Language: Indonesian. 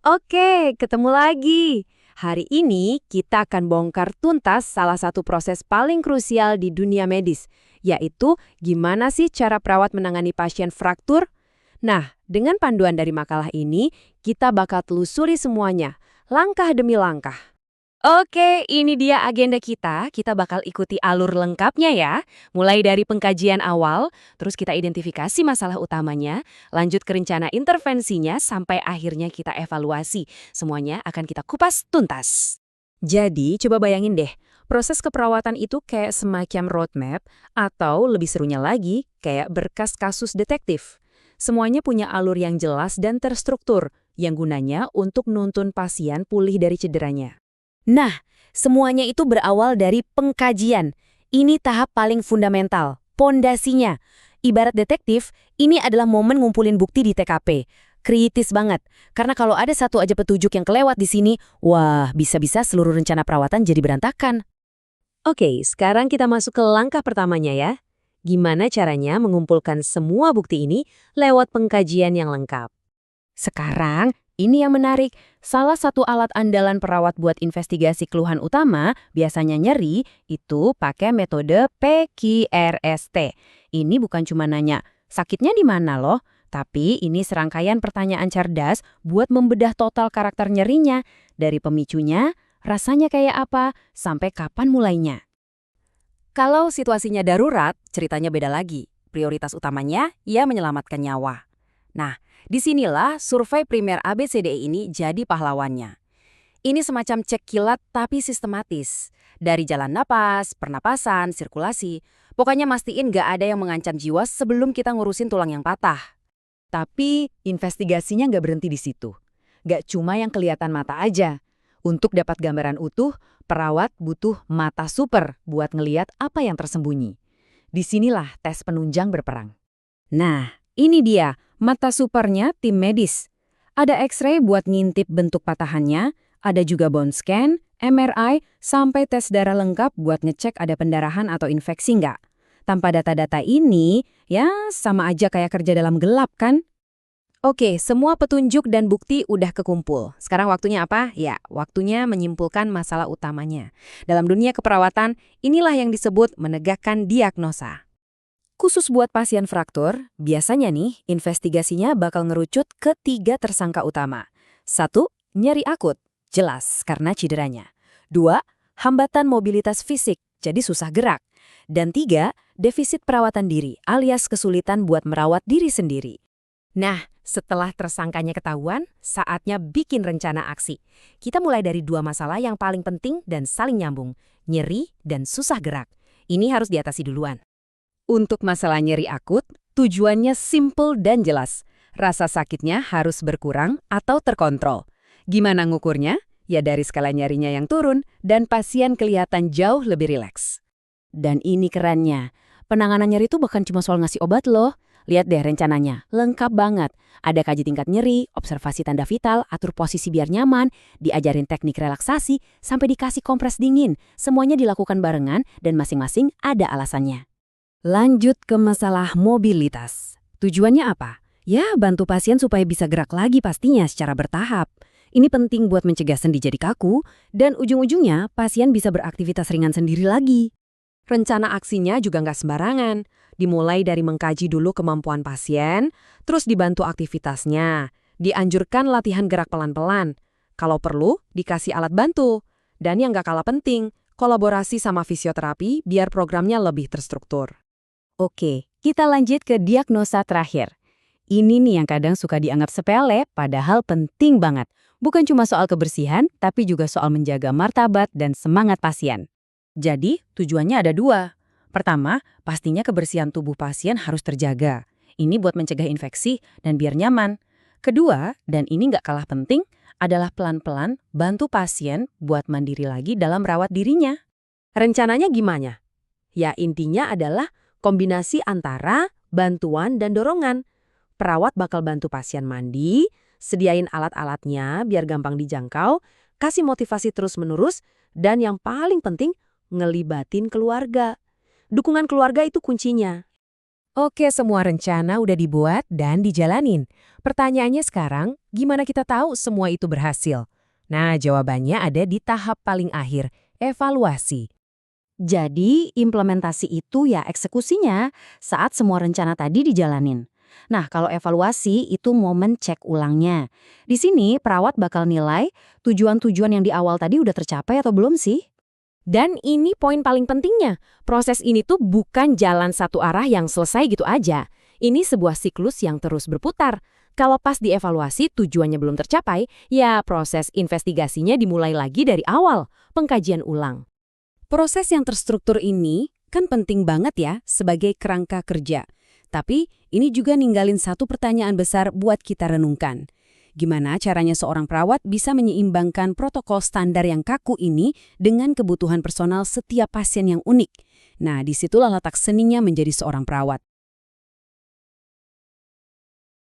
Oke, ketemu lagi. Hari ini kita akan bongkar tuntas salah satu proses paling krusial di dunia medis, yaitu gimana sih cara perawat menangani pasien fraktur. Nah, dengan panduan dari makalah ini, kita bakal telusuri semuanya, langkah demi langkah. Oke, ini dia agenda kita. Kita bakal ikuti alur lengkapnya ya. Mulai dari pengkajian awal, terus kita identifikasi masalah utamanya, lanjut ke rencana intervensinya, sampai akhirnya kita evaluasi. Semuanya akan kita kupas tuntas. Jadi, coba bayangin deh, proses keperawatan itu kayak semacam roadmap, atau lebih serunya lagi, kayak berkas kasus detektif. Semuanya punya alur yang jelas dan terstruktur, yang gunanya untuk nuntun pasien pulih dari cederanya. Nah, semuanya itu berawal dari pengkajian. Ini tahap paling fundamental, pondasinya. Ibarat detektif, ini adalah momen ngumpulin bukti di TKP. Kritis banget, karena kalau ada satu aja petunjuk yang kelewat di sini, wah, bisa-bisa seluruh rencana perawatan jadi berantakan. Oke, sekarang kita masuk ke langkah pertamanya ya. Gimana caranya mengumpulkan semua bukti ini lewat pengkajian yang lengkap? Sekarang, ini yang menarik. Salah satu alat andalan perawat buat investigasi keluhan utama, biasanya nyeri, itu pakai metode PQRST. Ini bukan cuma nanya, sakitnya di mana loh? Tapi ini serangkaian pertanyaan cerdas buat membedah total karakter nyerinya. Dari pemicunya, rasanya kayak apa, sampai kapan mulainya. Kalau situasinya darurat, ceritanya beda lagi. Prioritas utamanya, ya menyelamatkan nyawa. Nah, disinilah survei primer ABCDE ini jadi pahlawannya. Ini semacam cek kilat tapi sistematis. Dari jalan napas, pernapasan, sirkulasi. Pokoknya mastiin nggak ada yang mengancam jiwa sebelum kita ngurusin tulang yang patah. Tapi investigasinya nggak berhenti di situ. Nggak cuma yang kelihatan mata aja. Untuk dapat gambaran utuh, perawat butuh mata super buat ngeliat apa yang tersembunyi. Disinilah tes penunjang berperang. Nah, ini dia, mata supernya tim medis. Ada X-ray buat ngintip bentuk patahannya, ada juga bone scan, MRI, sampai tes darah lengkap buat ngecek ada pendarahan atau infeksi nggak. Tanpa data-data ini, ya sama aja kayak kerja dalam gelap kan? Oke, semua petunjuk dan bukti udah kekumpul. Sekarang waktunya apa? Ya, waktunya menyimpulkan masalah utamanya. Dalam dunia keperawatan, inilah yang disebut menegakkan diagnosa. Khusus buat pasien fraktur, biasanya nih investigasinya bakal ngerucut ke 3 tersangka utama. 1. Nyeri akut, jelas karena cederanya. 2. Hambatan mobilitas fisik, jadi susah gerak. Dan 3. Defisit perawatan diri alias kesulitan buat merawat diri sendiri. Nah, setelah tersangkanya ketahuan, saatnya bikin rencana aksi. Kita mulai dari 2 masalah yang paling penting dan saling nyambung, nyeri dan susah gerak. Ini harus diatasi duluan. Untuk masalah nyeri akut, tujuannya simple dan jelas. Rasa sakitnya harus berkurang atau terkontrol. Gimana ngukurnya? Ya dari skala nyerinya yang turun dan pasien kelihatan jauh lebih rileks. Dan ini kerennya, penanganan nyeri itu bukan cuma soal ngasih obat loh. Lihat deh rencananya, lengkap banget. Ada kaji tingkat nyeri, observasi tanda vital, atur posisi biar nyaman, diajarin teknik relaksasi, sampai dikasih kompres dingin. Semuanya dilakukan barengan dan masing-masing ada alasannya. Lanjut ke masalah mobilitas. Tujuannya apa? Ya, bantu pasien supaya bisa gerak lagi pastinya secara bertahap. Ini penting buat mencegah sendi jadi kaku, dan ujung-ujungnya pasien bisa beraktivitas ringan sendiri lagi. Rencana aksinya juga nggak sembarangan. Dimulai dari mengkaji dulu kemampuan pasien, terus dibantu aktivitasnya. Dianjurkan latihan gerak pelan-pelan. Kalau perlu, dikasih alat bantu. Dan yang nggak kalah penting, kolaborasi sama fisioterapi biar programnya lebih terstruktur. Oke, kita lanjut ke diagnosa terakhir. Ini nih yang kadang suka dianggap sepele, padahal penting banget. Bukan cuma soal kebersihan, tapi juga soal menjaga martabat dan semangat pasien. Jadi, tujuannya ada 2. Pertama, pastinya kebersihan tubuh pasien harus terjaga. Ini buat mencegah infeksi dan biar nyaman. Kedua, dan ini nggak kalah penting, adalah pelan-pelan bantu pasien buat mandiri lagi dalam rawat dirinya. Rencananya gimana? Ya intinya adalah kombinasi antara bantuan dan dorongan. Perawat bakal bantu pasien mandi, sediain alat-alatnya biar gampang dijangkau, kasih motivasi terus-menerus, dan yang paling penting, ngelibatin keluarga. Dukungan keluarga itu kuncinya. Oke, semua rencana udah dibuat dan dijalanin. Pertanyaannya sekarang, gimana kita tahu semua itu berhasil? Nah, jawabannya ada di tahap paling akhir, evaluasi. Jadi, implementasi itu ya eksekusinya saat semua rencana tadi dijalanin. Nah, kalau evaluasi itu momen cek ulangnya. Di sini, perawat bakal nilai tujuan-tujuan yang di awal tadi udah tercapai atau belum sih? Dan ini poin paling pentingnya, proses ini tuh bukan jalan satu arah yang selesai gitu aja. Ini sebuah siklus yang terus berputar. Kalau pas dievaluasi tujuannya belum tercapai, ya proses investigasinya dimulai lagi dari awal, pengkajian ulang. Proses yang terstruktur ini kan penting banget ya sebagai kerangka kerja. Tapi ini juga ninggalin satu pertanyaan besar buat kita renungkan. Gimana caranya seorang perawat bisa menyeimbangkan protokol standar yang kaku ini dengan kebutuhan personal setiap pasien yang unik? Nah, disitulah letak seninya menjadi seorang perawat.